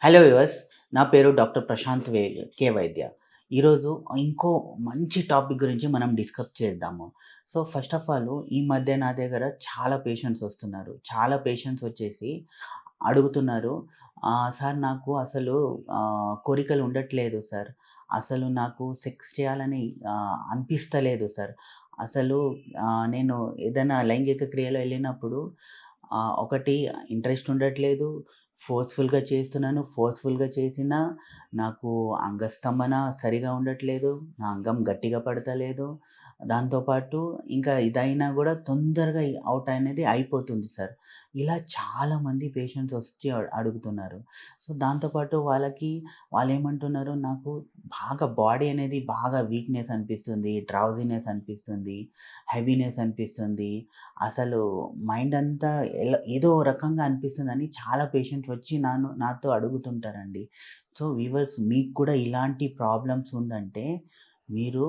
Hello viewers. నా పేరు doctor Prashanth వైద్య. ఈరోజు ఇంకో మంచి టాపిక్ గురించి మనం డిస్కస్ చేద్దాము. సో, ఫస్ట్ ఆఫ్ ఆల్ ఈ మధ్య నా దగ్గర చాలా పేషెంట్స్ వస్తున్నారు. చాలా పేషెంట్స్ వచ్చేసి అడుగుతున్నారు. సార్ నాకు అసలు కోరికలు ఉండట్లేదు సార్. అసలు నాకు సెక్స్ చేయాలని అనిపిస్తలేదు సార్. అసలు నేను ఏదైనా లైంగిక క్రియలో ఎళ్ళినప్పుడు ఒకటి ఇంట్రెస్ట్ ఉండట్లేదు. ఫోర్స్‌ఫుల్‌గా చేస్తున్నాను. ఫోర్స్‌ఫుల్‌గా చేసినా నాకు అంగస్తంభన సరిగా ఉండట్లేదు. నా అంగం గట్టిగా పడతలేదు. దాంతో పాటు ఇంకా ఇదైనా గూడా తొందరగా ఔట్ అనేది అయిపోతుంది సార్. ఇలా చాలామంది పేషెంట్స్ వచ్చి అడుగుతున్నారు. సో, దాంతో పాటు వాళ్ళేమంటున్నారు, నాకు బాగా బాడీ అనేది బాగా వీక్‌నెస్ అనిపిస్తుంది. డ్రౌజీనెస్ అనిపిస్తుంది. హెవీనెస్ అనిపిస్తుంది. అసలు మైండ్ అంతా ఏదో రకంగా అనిపిస్తుందని చాలా పేషెంట్స్ వచ్చి నాతో అడుగుతుంటారండి. సో, వీవర్స్ మీకు కూడా ఇలాంటి ప్రాబ్లమ్స్ ఉందంటే మీరు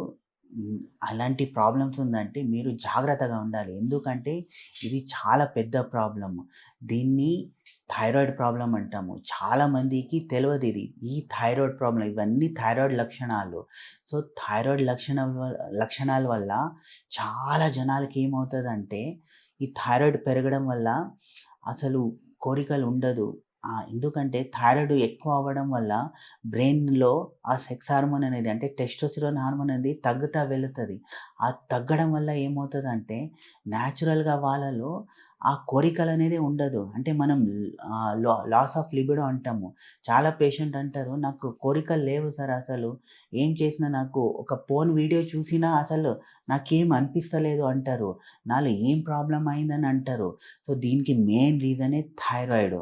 అలాంటి ప్రాబ్లమ్స్ ఉందంటే మీరు జాగ్రత్తగా ఉండాలి. ఎందుకంటే ఇది చాలా పెద్ద ప్రాబ్లమ్. దీన్ని థైరాయిడ్ ప్రాబ్లమ్ అంటాము. చాలా మందికి తెలవదిది. ఈ థైరాయిడ్ ప్రాబ్లమ్ ఇవన్నీ థైరాయిడ్ లక్షణాలు. సో, థైరాయిడ్ లక్షణాల వల్ల చాలా జనాలకి ఏమవుతదంటే ఈ థైరాయిడ్ పెరగడం వల్ల అసలు కోరికలు ఉండదు. ఎందుకంటే థైరాయిడ్ ఎక్కువ అవ్వడం వల్ల బ్రెయిన్‌లో ఆ సెక్స్ హార్మోన్ అనేది అంటే టెస్టోస్టెరోన్ హార్మోన్ అనేది తగ్గుతా వెళుతది. ఆ తగ్గడం వల్ల ఏమవుతదంటే నేచురల్‌గా వాళ్ళలో ఆ కోరికలనేదే ఉండదు. అంటే మనం లాస్ ఆఫ్ లిబిడో అంటాము. చాలా పేషెంట్ అంటారు, "నాకు కోరికలు లేవు సార్ అసలు. ఏం చేసినా నాకు ఒక పోర్న్ వీడియో చూసినా అసలు నాకేం అనిపిస్తలేదు" అంటారు. నాలో ఏం ప్రాబ్లమ్ అయిందని అంటారు. సో, దీనికి మెయిన్ రీజనే థైరాయిడ్.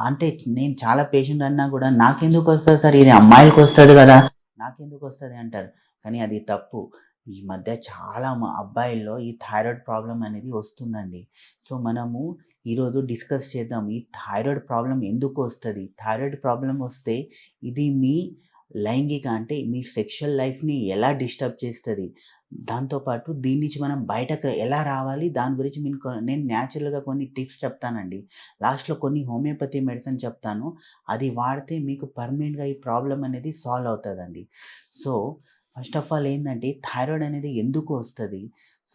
అంటే నేను చాలా పేషెంట్ అన్నా గూడా నాకెందుకొస్తది సార్ ఇది అమ్మాయిలకొస్తది గదా! నాకెందుకొస్తది అంటారు. కానీ అది తప్పు. ఈ మధ్య చాలా అబ్బాయిల్లో ఈ థైరాయిడ్ ప్రాబ్లమ్ అనేది వస్తుందండి. సో, మనము ఈరోజు డిస్కస్ చేద్దాం. ఈ థైరాయిడ్ ప్రాబ్లమ్ ఎందుకు వస్తది? థైరాయిడ్ ప్రాబ్లమ్ వస్తే ఇది మీ లైంగిక అంటే మీ సెక్షువల్ లైఫ్‌ని ఎలా డిస్టర్బ్ చేస్తది? దాంతో పాటు దీని నుంచి మనం బయటకు ఎలా రావాలి? దాని గురించి నేను న్యాచురల్‌గా కొన్ని టిప్స్ చెప్తానండి. లాస్ట్‌లో కొన్ని హోమియోపతి మెడిసిన్ చెప్తాను. అది వాడితే మీకు పర్మనెంట్‌గా ఈ ప్రాబ్లమ్ అనేది సాల్వ్ అవుతదండి. సో, ఫస్ట్ ఆఫ్ ఆల్ ఏందంటే థైరాయిడ్ అనేది ఎందుకు వస్తది?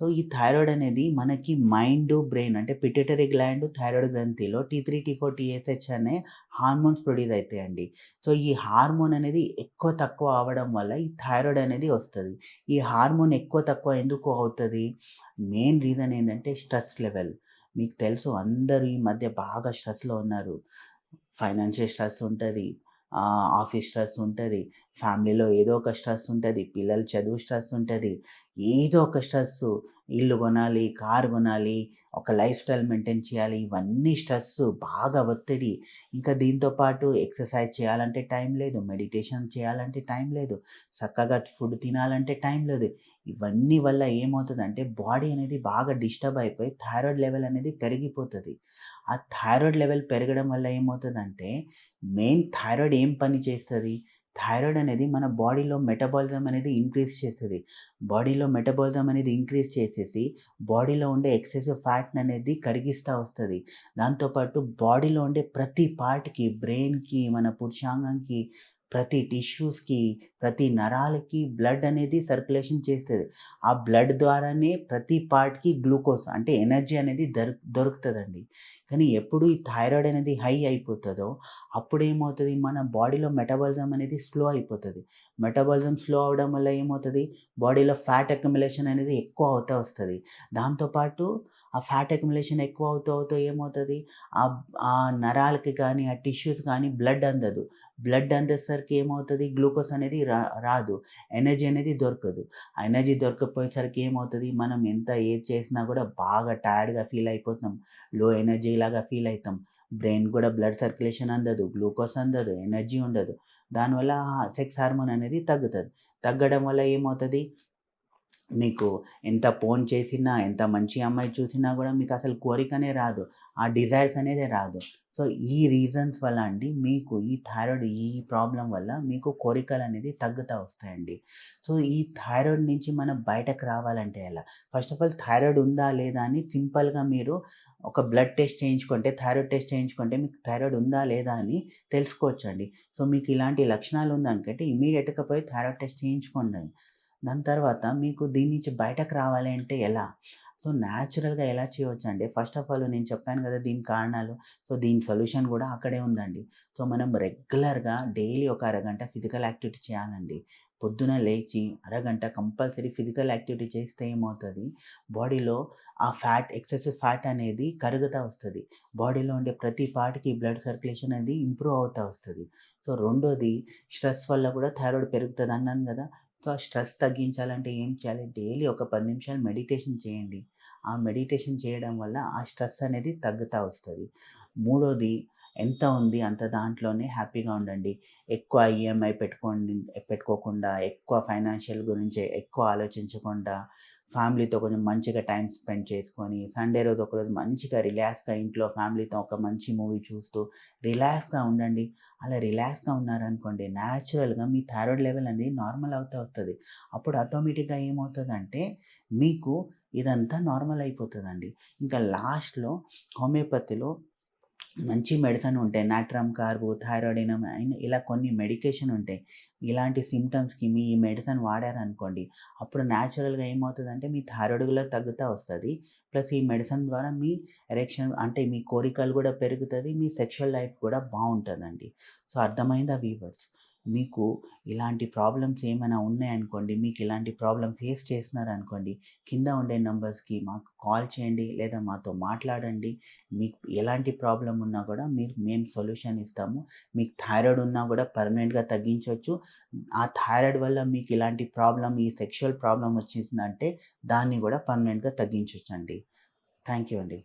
సో, ఈ థైరాయిడ్ అనేది మనకి మైండ్, బ్రెయిన్ అంటే పిట్యూటరీ గ్లాండ్, థైరాయిడ్ గ్రంథిలో టీ3, టీ4, టీఎస్‌హెచ్ అనే హార్మోన్స్ ప్రొడ్యూస్ అయితాయండి. సో, ఈ హార్మోన్ అనేది ఎక్కువ తక్కువ అవ్వడం వల్ల ఈ థైరాయిడ్ అనేది వస్తది. ఈ హార్మోన్ ఎక్కువ తక్కువ ఎందుకు అవుతది? మెయిన్ రీజన్ ఏందంటే స్ట్రెస్ లెవెల్. మీకు తెలుసు అందరూ ఈ మధ్య బాగా స్ట్రెస్‌లో ఉన్నారు. ఫైనాన్షియల్ స్ట్రెస్ ఉంటది. ఆఫీస్ స్ట్రెస్ ఉంటది. ఫ్యామిలీలో ఏదో ఒక స్ట్రెస్ ఉంటది. పిల్లల చదువు స్ట్రెస్ ఉంటది. ఏదో ఒక స్ట్రెస్సు. ఇల్లు కొనాలి, కారు కొనాలి, ఒక లైఫ్ స్టైల్ మెయింటైన్ చేయాలి. ఇవన్నీ స్ట్రెస్సు, బాగా ఒత్తిడి. ఇంకా దీంతో పాటు ఎక్సర్సైజ్ చేయాలంటే టైం లేదు. మెడిటేషన్ చేయాలంటే టైం లేదు. చక్కగా ఫుడ్ తినాలంటే టైం లేదు. ఇవన్నీ వల్ల ఏమవుతదంటే బాడీ అనేది బాగా డిస్టర్బ్ అయిపోయి థైరాయిడ్ లెవెల్ అనేది పెరిగిపోతది. ఆ థైరాయిడ్ లెవెల్ పెరగడం వల్ల ఏమవుతదంటే మెయిన్ థైరాయిడ్ ఏం పని చేస్తది? థైరాయిడ్ అనేది మన బాడీలో మెటబాలిజం అనేది ఇంక్రీజ్ చేస్తది. బాడీలో మెటబాలిజం అనేది ఇంక్రీజ్ చేసేసి బాడీలో ఉండే ఎక్సెసివ్ ఫ్యాట్‌ననేది కరిగిస్తా వస్తది. దాంతో పాటు బాడీలో ఉండే ప్రతి పార్ట్‌కి బ్రెయిన్‌కి, మన పురుషాంగంకి, ప్రతి టిష్యూస్‌కి, ప్రతి నరాలకి బ్లడ్ అనేది సర్క్యులేషన్ చేస్తది. ఆ బ్లడ్ ద్వారానే ప్రతి పార్ట్‌కి గ్లూకోజ్ అంటే ఎనర్జీ అనేది దొరుకుతదండి. కానీ ఎప్పుడు ఈ థైరాయిడ్ అనేది హై అయిపోతదో అప్పుడేమవుతది మన బాడీలో మెటబాలిజం అనేది స్లో అయిపోతది. మెటబాలిజం స్లో అవ్వడం వల్ల ఏమవుతది బాడీలో ఫ్యాట్ అక్యుములేషన్ అనేది ఎక్కువ అవుతా వస్తది. దాంతో పాటు ఆ ఫ్యాట్ అక్యుములేషన్ ఎక్కువ అవుతూ అవుతూ ఏమవుతది ఆ నరాలకి కానీ, ఆ టిష్యూస్ కానీ బ్లడ్ అందదు. బ్లడ్ అందేసరికి ఏమవుతది గ్లూకోజ్ అనేది రాదు. ఎనర్జీ అనేది దొరకదు. ఆ ఎనర్జీ దొరకకపోయేసరికి ఏమవుతది మనం ఎంత ఏది చేసినా కూడా బాగా టైర్డ్‌గా ఫీల్ అయిపోతాం. లో ఎనర్జీ లాగా ఫీల్ అయితాం. బ్రెయిన్ కూడా బ్లడ్ సర్క్యులేషన్ అందదు. గ్లూకోజ్ అందదు. ఎనర్జీ ఉండదు. దానివల్ల సెక్స్ హార్మోన్ అనేది తగ్గుతది. తగ్గడం వల్ల ఏమవుతది మీకు ఎంత ఫోన్ చేసినా, ఎంత మంచి అమ్మాయి చూసినా గూడా మీకసలు కోరికనే రాదు. ఆ డిజైర్స్ అనేదే రాదు. సో, ఈ రీజన్స్ వల్ల అండి మీకు ఈ థైరాయిడ్ ఈ ప్రాబ్లమ్ వల్ల మీకు కోరికలనేది తగ్గుతా వస్తాయండి. సో, ఈ థైరాయిడ్ నుంచి మనం బయటకు రావాలంటే ఎలా? ఫస్ట్ ఆఫ్ ఆల్ థైరాయిడ్ ఉందా? లేదా? అని సింపుల్‌గా మీరు ఒక బ్లడ్ టెస్ట్ చేయించుకుంటే, థైరాయిడ్ టెస్ట్ చేయించుకుంటే మీకు థైరాయిడ్ ఉందా? లేదా? అని తెలుసుకోవచ్చండి. సో, మీకు ఇలాంటి లక్షణాలు ఉందనుకుంటే ఇమ్మీడియేట్‌గా పోయి థైరాయిడ్ టెస్ట్ చేయించుకోండి. దాని తర్వాత మీకు దీని నుంచి బయటకు రావాలి అంటే ఎలా? సో, న్యాచురల్‌గా ఎలా చేయొచ్చంటే ఫస్ట్ ఆఫ్ ఆల్ నేను చెప్పాను గదా! దీని కారణాలు. సో, దీని సొల్యూషన్ గూడా అక్కడే ఉందండి. సో, మనం రెగ్యులర్‌గా డైలీ ఒక అరగంట ఫిజికల్ యాక్టివిటీ చేయాలండి. పొద్దున లేచి అరగంట కంపల్సరీ ఫిజికల్ యాక్టివిటీ చేస్తే ఏమవుతది, బాడీలో ఆ ఎక్సెసివ్ ఫ్యాట్ అనేది కరుగుతా వస్తది. బాడీలో ఉండే ప్రతి పార్ట్‌కి బ్లడ్ సర్క్యులేషన్ అనేది ఇంప్రూవ్ అవుతా వస్తది. సో, రెండోది స్ట్రెస్ వల్ల గూడా థైరాయిడ్ పెరుగుతదన్నాను గదా! సో, ఆ స్ట్రెస్ తగ్గించాలంటే ఏం చేయాలి? డైలీ ఒక 10 నిమిషాలు మెడిటేషన్ చేయండి. ఆ మెడిటేషన్ చేయడం వల్ల ఆ స్ట్రెస్ అనేది తగ్గుతా వస్తది. మూడోది ఎంత ఉంది అంత దాంట్లోనే హ్యాపీగా ఉండండి. ఎక్కువ ఈఎంఐ పెట్టుకోకుండా, ఎక్కువ ఫైనాన్షియల్ గురించి ఎక్కువ ఆలోచించకుండా, ఫ్యామిలీతో కొంచెం మంచిగా టైమ్ స్పెండ్ చేసుకొని, సండే రోజు ఒకరోజు మంచిగా రిలాక్స్‌గా ఇంట్లో ఫ్యామిలీతో ఒక మంచి మూవీ చూస్తూ రిలాక్స్‌గా ఉండండి. అలా రిలాక్స్‌గా ఉన్నారనుకోండి, న్యాచురల్‌గా మీ థైరాయిడ్ లెవెల్ అనేది నార్మల్ అవుతా వస్తది. అప్పుడు ఆటోమేటిక్‌గా ఏమవుతదంటే, మీకు ఇదంతా నార్మల్ అయిపోతదండి. ఇంకా లాస్ట్‌లో హోమియోపతిలో మంచి మెడిసిన్ ఉంటాయి. నాట్రమ్ కార్బ్, థైరాయిడినం ఇలా కొన్ని మెడికేషన్ ఉంటాయి. ఇలాంటి సింప్టమ్స్‌కి మీ ఈ మెడిసిన్ వాడారనుకోండి, అప్పుడు న్యాచురల్‌గా ఏమవుతదంటే మీ థైరాయిడ్ గూడా తగ్గుతా వస్తది. ప్లస్ ఈ మెడిసిన్ ద్వారా మీ ఎరెక్షన్ అంటే మీ కోరికలు గూడా పెరుగుతది. మీ సెక్షువల్ లైఫ్ కూడా బావుంటదండి. సో, అర్థమైందా వీవర్స్? మీకు ఇలాంటి ప్రాబ్లమ్స్ ఏమైనా ఉన్నాయనుకోండి, మీకు ఇలాంటి ప్రాబ్లమ్ ఫేస్ చేస్తున్నారనుకోండి, కింద ఉండే నంబర్స్‌కి మాకు కాల్ చేయండి లేదా మాతో మాట్లాడండి. మీకు ఎలాంటి ప్రాబ్లమ్ ఉన్నా గూడా మేము సొల్యూషన్ ఇస్తాము. మీకు థైరాయిడ్ ఉన్నా గూడా పర్మనెంట్‌గా తగ్గించొచ్చు. ఆ థైరాయిడ్ వల్ల మీకు ఇలాంటి ప్రాబ్లమ్ ఈ సెక్షువల్ ప్రాబ్లమ్ వచ్చిందంటే దాన్ని గూడా పర్మనెంట్‌గా తగ్గించొచ్చండి. థాంక్ యూ అండి.